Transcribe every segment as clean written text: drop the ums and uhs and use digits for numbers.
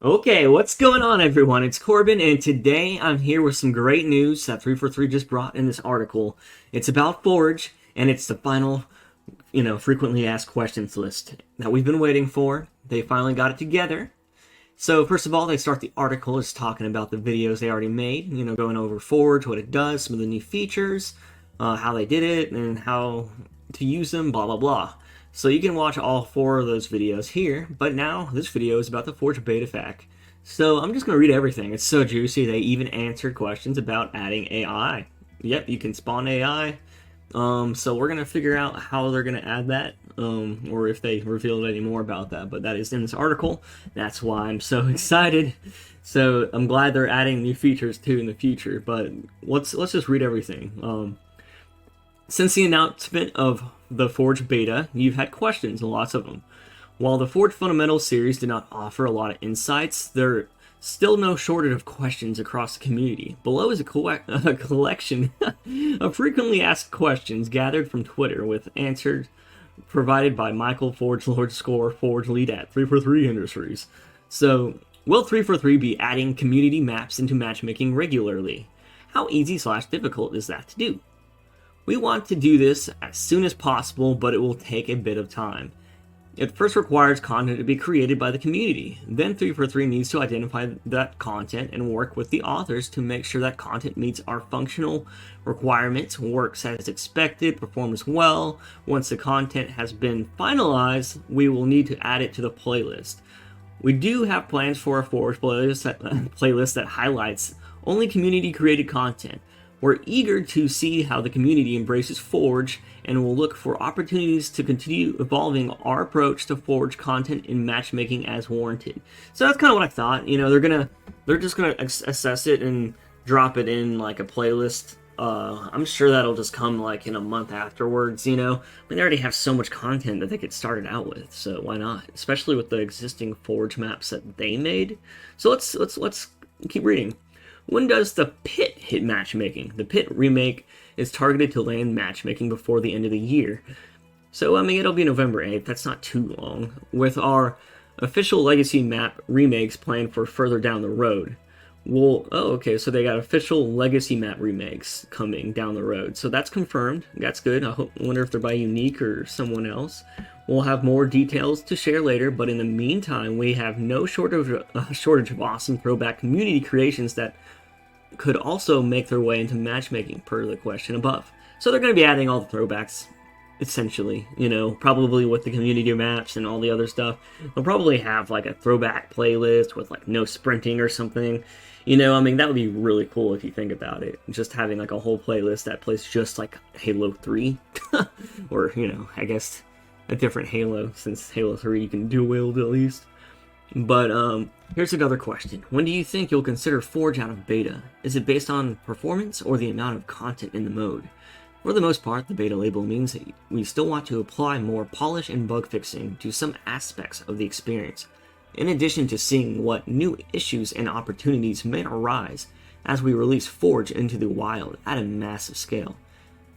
Okay, what's going on, everyone? It's Corbin, and today I'm here with some great news that 343 just brought in this article. It's about Forge, and it's the final, frequently asked questions list that we've been waiting for. They finally got it together. So, first of all, they start the article is talking about the videos they already made, going over Forge, what it does, some of the new features, how they did it, and how to use them, blah, blah, blah. So you can watch all 4 of those videos here, but now this video is about the Forge Beta Fac. So I'm just going to read everything. It's so juicy. They even answered questions about adding AI. Yep, you can spawn AI. So we're going to figure out how they're going to add that, or if they revealed any more about that. But that is in this article. That's why I'm so excited. So I'm glad they're adding new features too in the future. But let's just read everything. Since the announcement of the Forge Beta, you've had questions, and lots of them. While the Forge Fundamentals series did not offer a lot of insights, there are still no shortage of questions across the community. Below is a collection of frequently asked questions gathered from Twitter with answers provided by Michael Forge Lord Score Forge Lead at 343 Industries. So, will 343 be adding community maps into matchmaking regularly? How easy/difficult is that to do? We want to do this as soon as possible, but it will take a bit of time. It first requires content to be created by the community. Then 343 needs to identify that content and work with the authors to make sure that content meets our functional requirements, works as expected, performs well. Once the content has been finalized, we will need to add it to the playlist. We do have plans for a Forge playlist that highlights only community-created content. We're eager to see how the community embraces Forge, and will look for opportunities to continue evolving our approach to Forge content in matchmaking as warranted. So that's kind of what I thought. They're just gonna assess it and drop it in like a playlist. I'm sure that'll just come like in a month afterwards. I mean, they already have so much content that they could start it out with, so why not? Especially with the existing Forge maps that they made. So let's keep reading. When does the Pit hit matchmaking? The Pit remake is targeted to land matchmaking before the end of the year. So, it'll be November 8th. That's not too long. With our official Legacy map remakes planned for further down the road. Okay, so they got official Legacy map remakes coming down the road. So that's confirmed. That's good. I wonder if they're by Unique or someone else. We'll have more details to share later, but in the meantime, we have no shortage of awesome throwback community creations that could also make their way into matchmaking, per the question above. So they're going to be adding all the throwbacks, essentially, probably with the community maps and all the other stuff. They'll probably have like a throwback playlist with like no sprinting or something. That would be really cool if you think about it. Just having like a whole playlist that plays just like Halo 3. Or, I guess a different Halo, since Halo 3 you can dual wield at least. But here's another question. When do you think you'll consider Forge out of beta? Is it based on performance or the amount of content in the mode? For the most part, the beta label means that we still want to apply more polish and bug fixing to some aspects of the experience, in addition to seeing what new issues and opportunities may arise as we release Forge into the wild at a massive scale.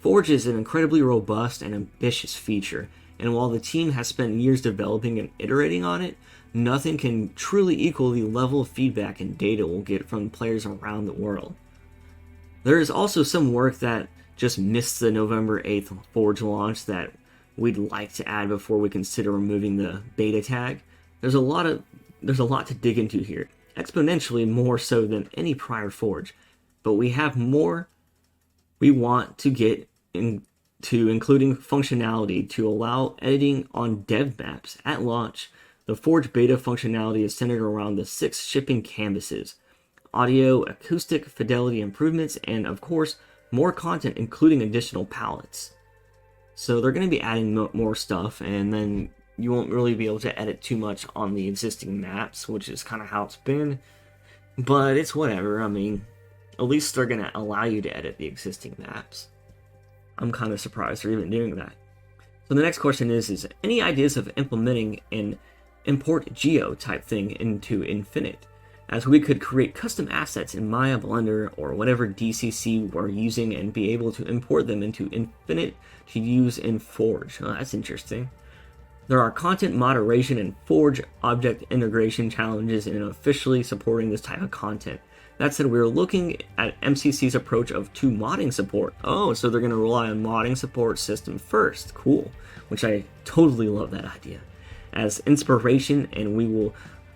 Forge is an incredibly robust and ambitious feature, and while the team has spent years developing and iterating on it, nothing can truly equal the level of feedback and data we'll get from players around the world. There is also some work that just missed the November 8th Forge launch that we'd like to add before we consider removing the beta tag. There's a lot to dig into here, exponentially more so than any prior Forge, but we have more we want to get into, including functionality to allow editing on dev maps at launch. The Forge beta functionality is centered around the 6 shipping canvases, audio, acoustic, fidelity improvements, and of course, more content including additional palettes. So they're going to be adding more stuff, and then you won't really be able to edit too much on the existing maps, which is kind of how it's been. But it's whatever. At least they're going to allow you to edit the existing maps. I'm kind of surprised they're even doing that. So the next question is any ideas of implementing an import geo type thing into Infinite, as we could create custom assets in Maya, Blender, or whatever DCC we're using and be able to import them into Infinite to use in Forge. Oh, that's interesting. There are content moderation and Forge object integration challenges in officially supporting this type of content. That said, we're looking at MCC's approach of to modding support. Oh, so they're going to rely on modding support system first. Cool. Which I totally love that idea. As inspiration, and we will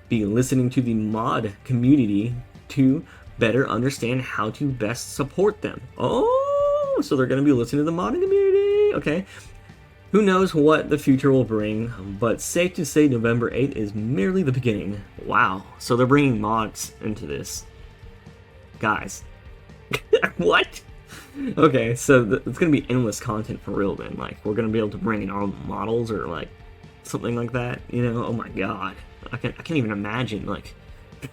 be listening to the mod community to better understand how to best support them. Oh, so they're going to be listening to the modding community. Okay. Who knows what the future will bring, but safe to say November 8th is merely the beginning. Wow. So they're bringing mods into this. Guys. What? Okay, so it's gonna be endless content for real then. Like, we're gonna be able to bring in our own models or, like, something like that, you know? Oh my god. I can't even imagine, like,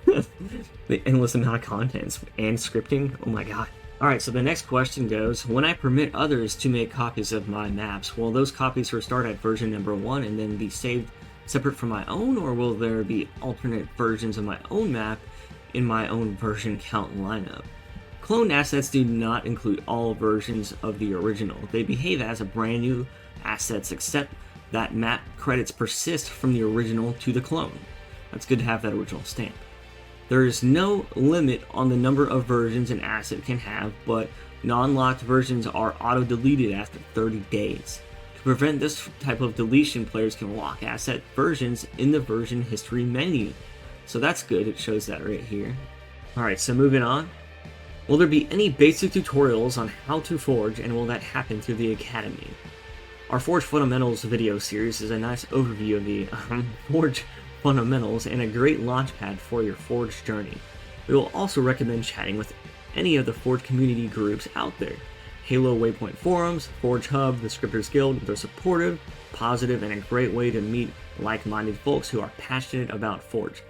the endless amount of content and scripting. Oh my god. Alright, so the next question goes, when I permit others to make copies of my maps, will those copies start at version number 1 and then be saved separate from my own, or will there be alternate versions of my own map in my own version count lineup? Cloned assets do not include all versions of the original. They behave as a brand new assets, except that map credits persist from the original to the clone. That's good to have that original stamp. There is no limit on the number of versions an asset can have, but non-locked versions are auto-deleted after 30 days. To prevent this type of deletion, players can lock asset versions in the version history menu. So that's good, it shows that right here. Alright, so moving on. Will there be any basic tutorials on how to forge, and will that happen through the Academy? Our Forge Fundamentals video series is a nice overview of the Forge fundamentals and a great launchpad for your Forge journey. We will also recommend chatting with any of the Forge community groups out there. Halo Waypoint Forums, Forge Hub, the Scripters Guild. They're supportive, positive, and a great way to meet like-minded folks who are passionate about Forge.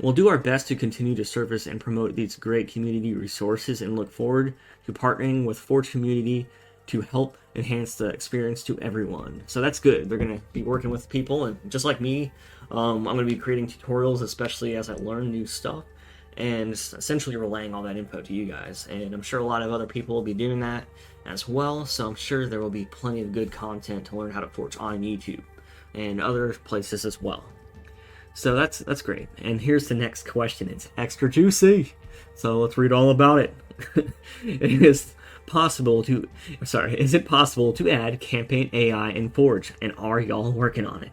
We'll do our best to continue to surface and promote these great community resources and look forward to partnering with Forge community to help enhance the experience to everyone. So that's good. They're going to be working with people, and just like me, I'm going to be creating tutorials, especially as I learn new stuff, and essentially relaying all that info to you guys. And I'm sure a lot of other people will be doing that as well, so I'm sure there will be plenty of good content to learn how to forge on YouTube and other places as well. So that's great. And here's the next question. It's extra juicy. So let's read all about it. Is it possible to add campaign AI in Forge, and are y'all working on it?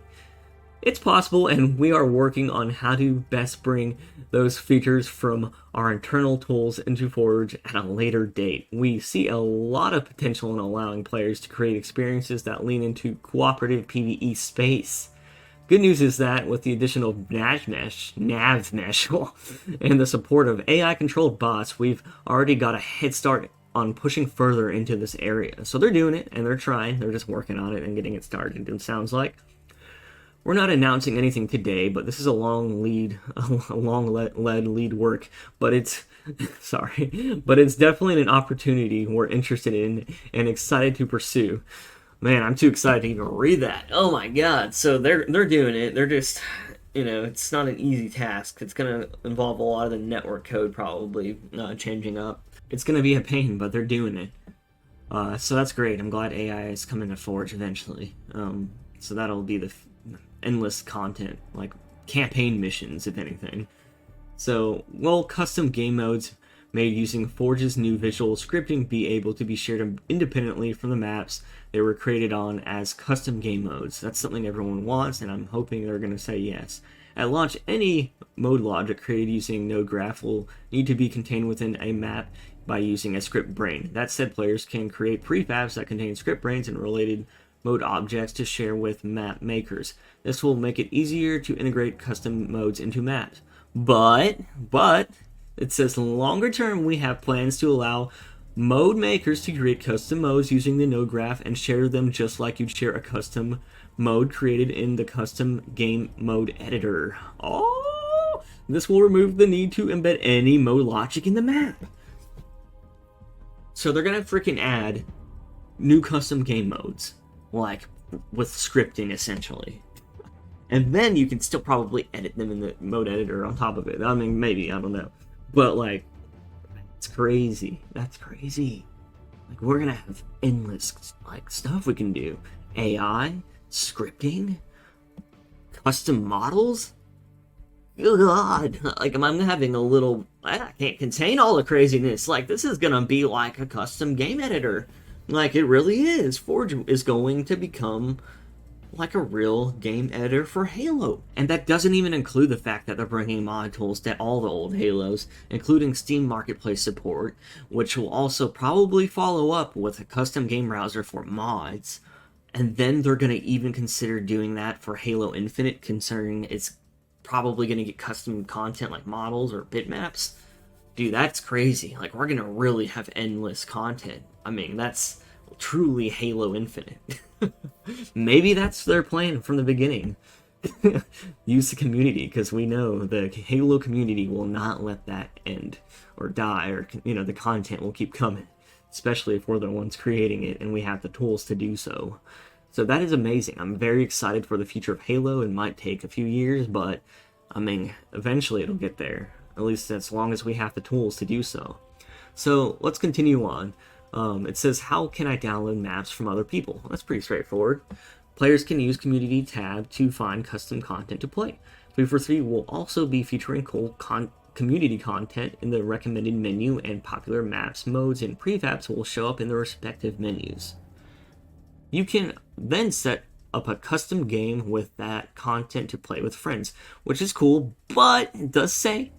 It's possible, and we are working on how to best bring those features from our internal tools into Forge at a later date. We see a lot of potential in allowing players to create experiences that lean into cooperative PvE space. Good news is that with the addition of nav mesh, and the support of AI-controlled bots, we've already got a head start on pushing further into this area. So they're doing it, and they're trying. They're just working on it and getting it started, it sounds like. We're not announcing anything today, but this is a long lead work, but it's definitely an opportunity we're interested in and excited to pursue. Man, I'm too excited to even read that. Oh my god. So they're doing it. They're just, it's not an easy task. It's going to involve a lot of the network code probably changing up. It's going to be a pain, but they're doing it. So that's great. I'm glad AI is coming to Forge eventually. So that'll be the endless content, like campaign missions, if anything. So, will custom game modes made using Forge's new visual scripting be able to be shared independently from the maps they were created on as custom game modes? That's something everyone wants, and I'm hoping they're going to say yes. At launch, any mode logic created using Node Graph will need to be contained within a map by using a script brain. That said, players can create prefabs that contain script brains and related mode objects to share with map makers. This will make it easier to integrate custom modes into maps. But it says longer term we have plans to allow mode makers to create custom modes using the node graph and share them just like you'd share a custom mode created in the custom game mode editor. Oh, this will remove the need to embed any mode logic in the map. So they're gonna freaking add new custom game modes, like with scripting essentially. And then you can still probably edit them in the mode editor on top of it. I mean, maybe, I don't know. But, like, it's crazy. That's crazy. Like, we're gonna have endless, like, stuff we can do. AI, scripting, custom models? God, like I'm having a little. I can't contain all the craziness. Like this is gonna be like a custom game editor. Like it really is. Forge is going to become like a real game editor for Halo. And that doesn't even include the fact that they're bringing mod tools to all the old Halos, including Steam Marketplace support, which will also probably follow up with a custom game browser for mods. And then they're going to even consider doing that for Halo Infinite, considering it's probably going to get custom content like models or bitmaps. Dude, that's crazy. Like, we're going to really have endless content. I mean, that's truly Halo Infinite. Maybe that's their plan from the beginning. Use the community, because we know the Halo community will not let that end or die, or, the content will keep coming, especially if we're the ones creating it and we have the tools to do so. So that is amazing. I'm very excited for the future of Halo. It might take a few years, but I mean, eventually it'll get there. At least as long as we have the tools to do so. So let's continue on. It says, how can I download maps from other people? That's pretty straightforward. Players can use Community tab to find custom content to play. 343 will also be featuring cool community content in the recommended menu, and popular maps, modes, and prefabs will show up in the respective menus. You can then set up a custom game with that content to play with friends, which is cool, but it does say,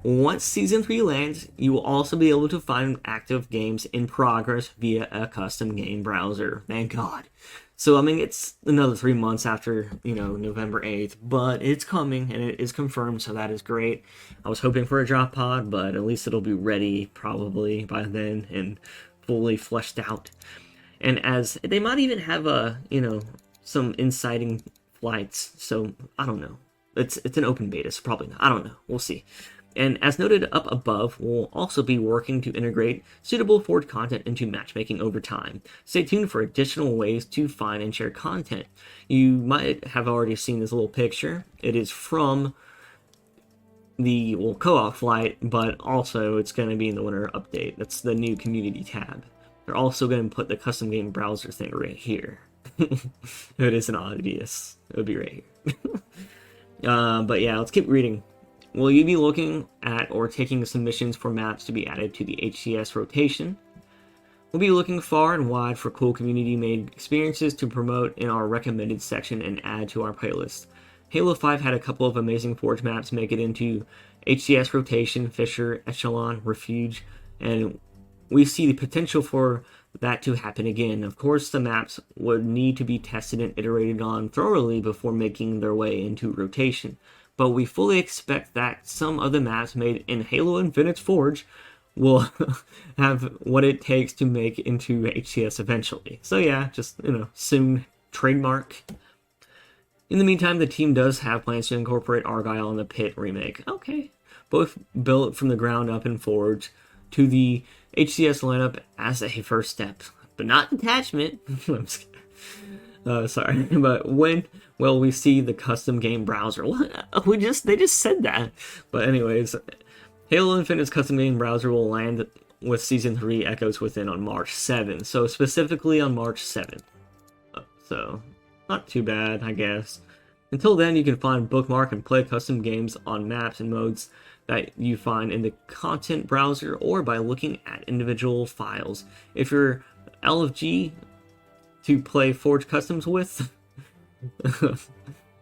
once Season 3 lands, you will also be able to find active games in progress via a custom game browser. Thank God. So, I mean, it's another 3 months after, November 8th, but it's coming, and it is confirmed, so that is great. I was hoping for a drop pod, but at least it'll be ready probably by then and fully fleshed out. And as they might even have some inciting flights, so I don't know. It's an open beta, so probably not. I don't know. We'll see. And as noted up above, we'll also be working to integrate suitable Forge content into matchmaking over time. Stay tuned for additional ways to find and share content. You might have already seen this little picture. It is from the co-op flight, but also it's going to be in the winter update. That's the new community tab. They're also going to put the custom game browser thing right here. If it isn't obvious, it would be right here. But yeah, let's keep reading. Will you be looking at or taking submissions for maps to be added to the HCS rotation? We'll be looking far and wide for cool community-made experiences to promote in our recommended section and add to our playlist. Halo 5 had a couple of amazing Forge maps make it into HCS rotation, Fisher, Echelon, Refuge, and we see the potential for that to happen again. Of course, the maps would need to be tested and iterated on thoroughly before making their way into rotation, but we fully expect that some of the maps made in Halo Infinite's Forge will have what it takes to make into HCS eventually. So yeah, just, soon, trademark. In the meantime, the team does have plans to incorporate Argyle in the Pit remake. Okay. Both built from the ground up in Forge to the HCS lineup as a first step, but not detachment. I'm just kidding. Sorry, but when will we see the custom game browser? What? They just said that. But anyways, Halo Infinite's custom game browser will land with Season 3 Echoes Within on March 7th. So specifically on March 7th. So not too bad, I guess. Until then, you can find, bookmark, and play custom games on maps and modes that you find in the content browser or by looking at individual files. If you're LFG to play Forge Customs with,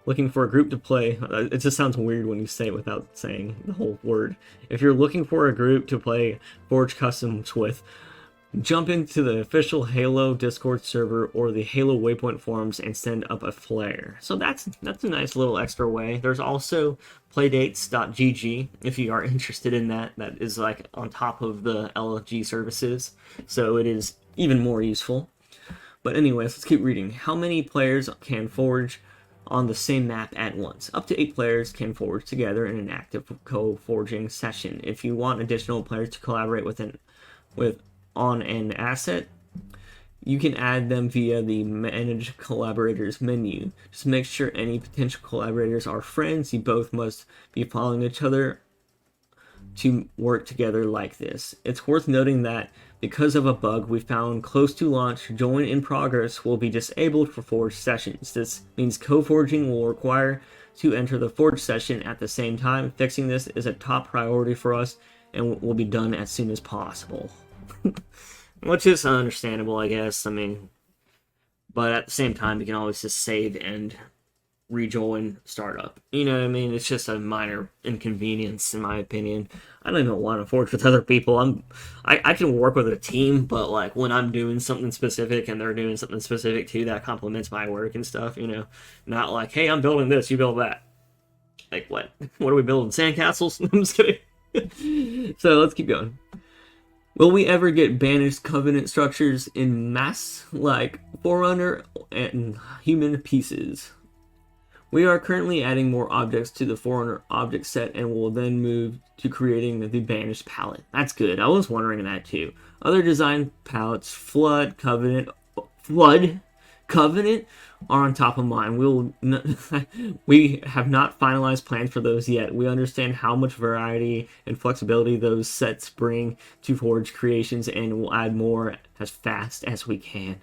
looking for a group to play, it just sounds weird when you say it without saying the whole word. If you're looking for a group to play Forge Customs with, jump into the official Halo Discord server or the Halo Waypoint forums and send up a flare. So that's a nice little extra way. There's also playdates.gg if you are interested in that. That is like on top of the LFG services, so it is even more useful. But anyways, let's keep reading. How many players can forge on the same map at once? Up to 8 players can forge together in an active co-forging session. If you want additional players to collaborate on an asset, you can add them via the Manage Collaborators menu. Just make sure any potential collaborators are friends. You both must be following each other to work together like this. It's worth noting that because of a bug we found close to launch, Join in Progress will be disabled for Forge sessions. This means co-forging will require to enter the Forge session at the same time. Fixing this is a top priority for us and will be done as soon as possible. Which is understandable, I guess. I mean, but at the same time, you can always just save and rejoin startup. You know what I mean? It's just a minor inconvenience, in my opinion. I don't even want to forge with other people. I can work with a team, but like when I'm doing something specific and they're doing something specific too that complements my work and stuff, you know, not like, hey, I'm building this, you build that. Like what? What are we building? Sandcastles? I'm just kidding. So let's keep going. Will we ever get banished covenant structures in mass like Forerunner and human pieces? We are currently adding more objects to the Forerunner object set and will then move to creating the Banished palette. That's good. I was wondering that too. Other design palettes, Flood, Covenant, are on top of mine. We have not finalized plans for those yet. We understand how much variety and flexibility those sets bring to Forge creations and will add more as fast as we can.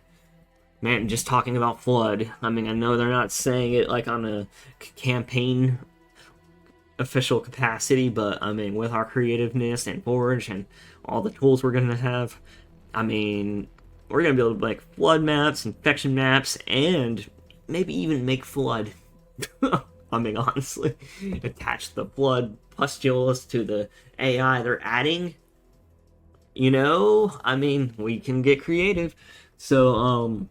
Man, just talking about Flood, I mean, I know they're not saying it like on a campaign official capacity, but I mean, with our creativeness and Forge and all the tools we're going to have, I mean, we're going to be able to make Flood maps, infection maps, and maybe even make Flood. I mean, honestly, attach the Flood pustules to the AI they're adding. You know, I mean, we can get creative. So,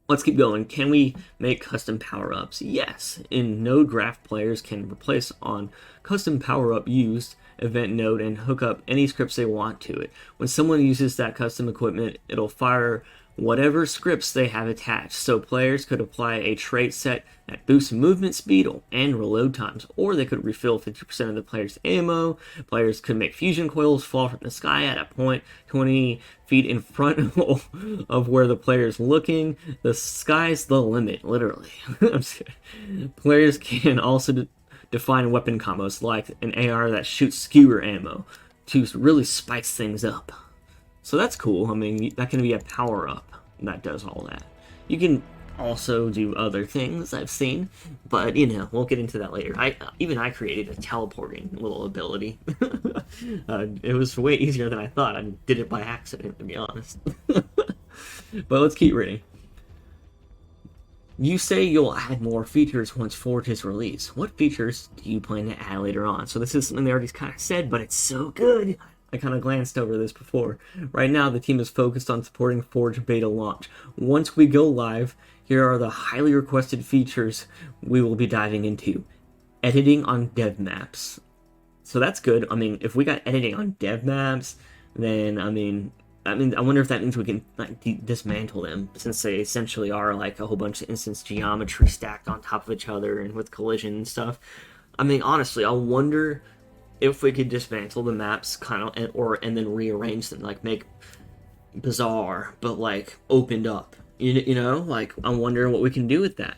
let's keep going. Can we make custom power-ups? Yes. In Node Graph, players can replace on custom power-up used event node and hook up any scripts they want to it. When someone uses that custom equipment, it'll fire whatever scripts they have attached. So players could apply a trait set that boosts movement speed and reload times, or they could refill 50% of the player's ammo. Players could make fusion coils fall from the sky at a point 20 feet in front of where the player's looking. The sky's the limit, literally. Players can also define weapon combos like an AR that shoots skewer ammo to really spice things up. So that's cool. I mean, that can be a power-up that does all that. You can also do other things I've seen, but, you know, we'll get into that later. I created a teleporting little ability. It was way easier than I thought. I did it by accident, to be honest. But let's keep reading. You say you'll add more features once Forge is released. What features do you plan to add later on? So this is something they already kind of said, but it's so good. I kind of glanced over this before. Right now, the team is focused on supporting Forge beta launch. Once we go live, here are the highly requested features we will be diving into. Editing on dev maps. So that's good. I mean, if we got editing on dev maps, then, I wonder if that means we can like dismantle them, since they essentially are like a whole bunch of instance geometry stacked on top of each other and with collision and stuff. I mean, honestly, I wonder if we could dismantle the maps and then rearrange them, like make bizarre but like opened up. You know, like I wonder what we can do with that.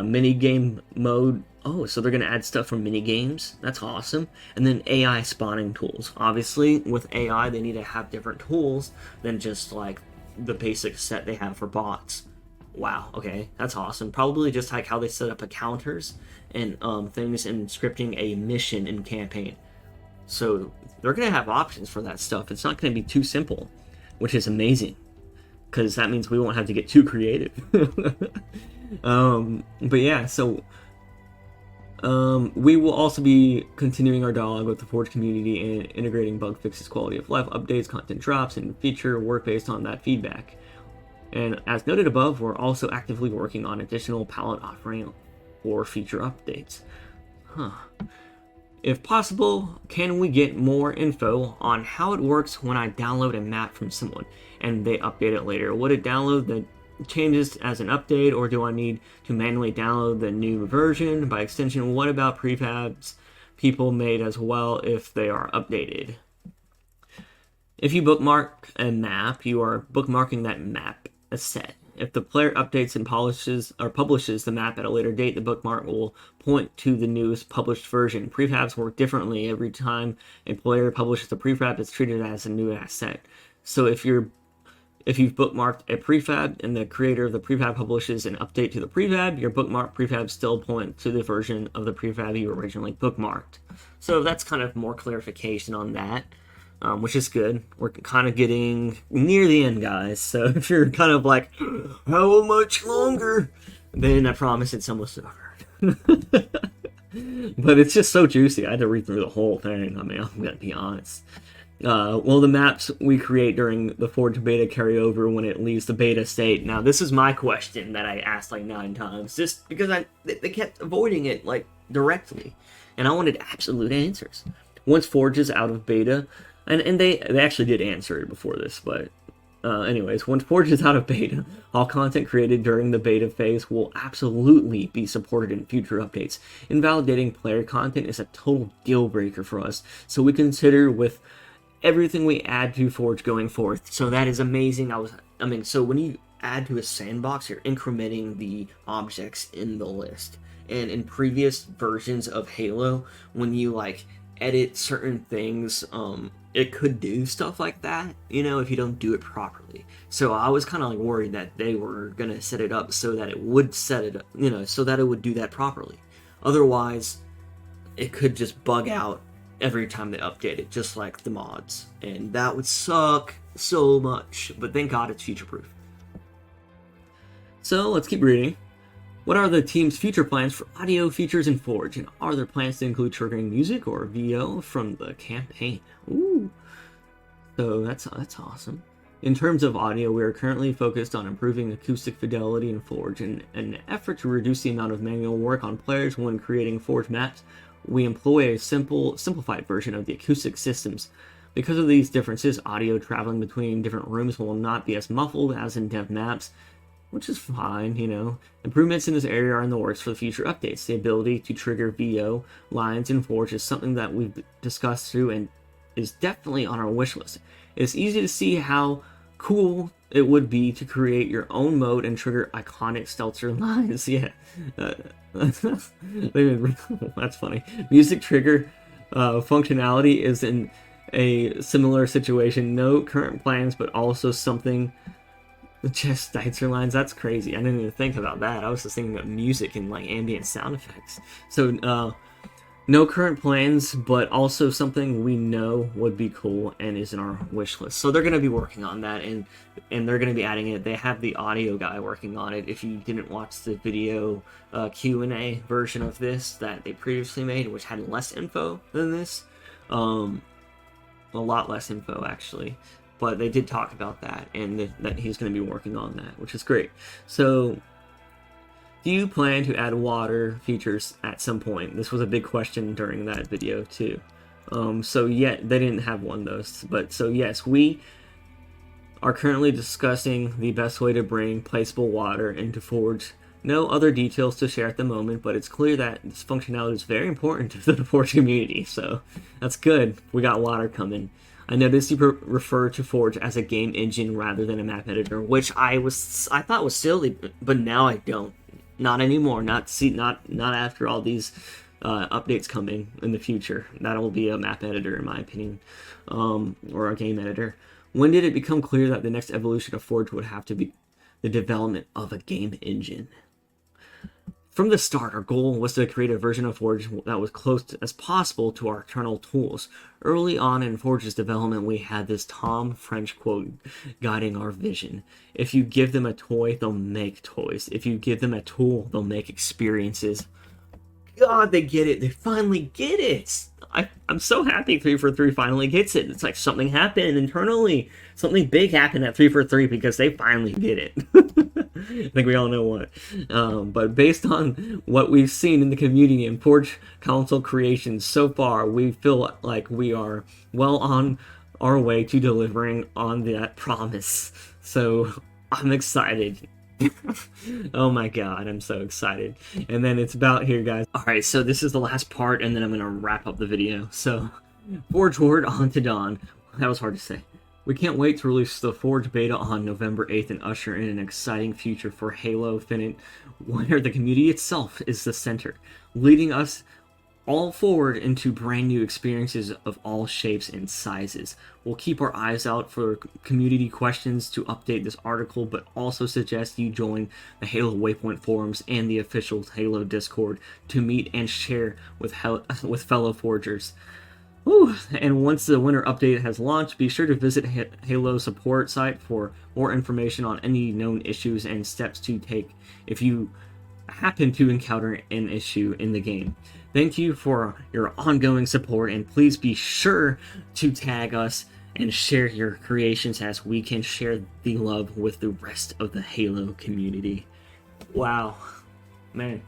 Mini game mode. Oh, so they're gonna add stuff from mini games. That's awesome. And then AI spawning tools. Obviously, with AI, they need to have different tools than just like the basic set they have for bots. Wow. Okay, that's awesome. Probably just like how they set up encounters and things in scripting a mission in campaign. So they're gonna have options for that stuff. It's not gonna be too simple, which is amazing, because that means we won't have to get too creative. But yeah, so we will also be continuing our dialogue with the Forge community and integrating bug fixes, quality of life updates, content drops, and feature work based on that feedback. And as noted above, we're also actively working on additional palette offering or feature updates. If possible, can we get more info on how it works when I download a map from someone and they update it later? Would it download the changes as an update, or do I need to manually download the new version? By extension, what about prefabs people made as well if they are updated? If you bookmark a map, you are bookmarking that map set. If the player updates and publishes the map at a later date, the bookmark will point to the newest published version. Prefabs work differently. Every time a player publishes a prefab, it's treated as a new asset. So if If you've bookmarked a prefab and the creator of the prefab publishes an update to the prefab, your bookmark prefab still point to the version of the prefab you originally bookmarked. So that's kind of more clarification on that, which is good. We're kind of getting near the end, guys. So if you're kind of like, how much longer? Then I promise it's almost over. But it's just so juicy. I had to read through the whole thing. I mean, I'm going to be honest. Will the maps we create during the Forge beta carry over when it leaves the beta state? Now, this is my question that I asked like 9 times, just because they kept avoiding it like directly, and I wanted absolute answers. Once Forge is out of beta, and they actually did answer it before this, but anyways, once Forge is out of beta, all content created during the beta phase will absolutely be supported in future updates. Invalidating player content is a total deal breaker for us, so we consider with everything we add to Forge going forth. So that is amazing. So when you add to a sandbox, you're incrementing the objects in the list. And in previous versions of Halo, when you like edit certain things, it could do stuff like that, if you don't do it properly. So I was kind of like worried that they were gonna set it up so that it would set it up, so that it would do that properly. Otherwise, it could just bug out every time they update it, just like the mods, and that would suck so much, but thank God it's future-proof. So let's keep reading. What are the team's future plans for audio features in Forge, and are there plans to include triggering music or VO from the campaign? Ooh, so that's awesome. In terms of audio, we are currently focused on improving acoustic fidelity in Forge, and in an effort to reduce the amount of manual work on players when creating Forge maps, we employ a simplified version of the acoustic systems. Because of these differences, audio traveling between different rooms will not be as muffled as in dev maps, which is fine, Improvements in this area are in the works for the future updates. The ability to trigger VO lines in Forge is something that we've discussed through and is definitely on our wish list. It's easy to see how cool it would be to create your own mode and trigger iconic Stelzer lines. Yeah. That's funny. Music trigger functionality is in a similar situation. No current plans, but also something just Stelzer lines. That's crazy. I didn't even think about that. I was just thinking about music and like ambient sound effects. So no current plans, but also something we know would be cool and is in our wish list. So they're going to be working on that, and they're going to be adding it. They have the audio guy working on it. If you didn't watch the video Q&A version of this that they previously made, which had less info than this, a lot less info actually, but they did talk about that, and that he's going to be working on that, which is great. So do you plan to add water features at some point? This was a big question during that video too. So yeah, they didn't have one though, but so yes, we are currently discussing the best way to bring placeable water into Forge. No other details to share at the moment, but it's clear that this functionality is very important to the Forge community, so that's good. We got water coming. I noticed you refer to Forge as a game engine rather than a map editor, which I thought was silly, but now I don't. Not anymore. Not after all these updates coming in the future. That'll be a map editor, in my opinion, or a game editor. When did it become clear that the next evolution of Forge would have to be the development of a game engine? From the start, our goal was to create a version of Forge that was close as possible to our internal tools. Early on in Forge's development, we had this Tom French quote guiding our vision. If you give them a toy, they'll make toys. If you give them a tool, they'll make experiences. God, they get it. They finally get it. I'm so happy 343 finally gets it. It's like something happened internally. Something big happened at 343 because they finally get it. I think we all know what. But based on what we've seen in the community and Forge console creations so far, we feel like we are well on our way to delivering on that promise. So I'm excited. Oh my god, I'm so excited. And then it's about here, guys. Alright, so this is the last part, and then I'm gonna wrap up the video. So, Forge Word on to Dawn. That was hard to say. We can't wait to release the Forge beta on November 8th and usher in an exciting future for Halo Infinite, where the community itself is the center, leading us all forward into brand new experiences of all shapes and sizes. We'll keep our eyes out for community questions to update this article, but also suggest you join the Halo Waypoint forums and the official Halo Discord to meet and share with fellow forgers. Whew. And once the winter update has launched, be sure to visit Halo support site for more information on any known issues and steps to take if you happen to encounter an issue in the game. Thank you for your ongoing support, and please be sure to tag us and share your creations as we can share the love with the rest of the Halo community. Wow. Man.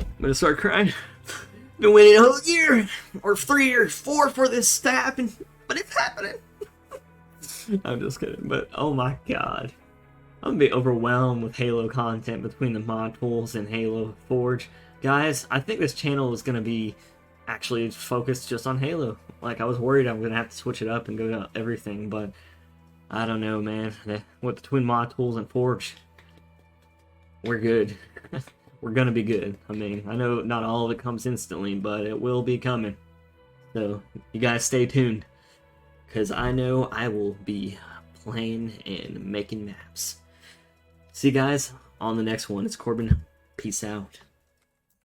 I'm gonna start crying. Been waiting a whole year, or 3 or 4 for this stab, but it's happening. I'm just kidding, but oh my god. I'm gonna be overwhelmed with Halo content between the mod tools and Halo Forge. Guys, I think this channel is gonna be actually focused just on Halo. Like, I was worried I'm gonna have to switch it up and go to everything, but I don't know, man. With between mod tools and Forge, we're good. We're gonna be good. I mean, I know not all of it comes instantly, but it will be coming. So, you guys stay tuned, because I know I will be playing and making maps. See you guys on the next one. It's Corbin. Peace out.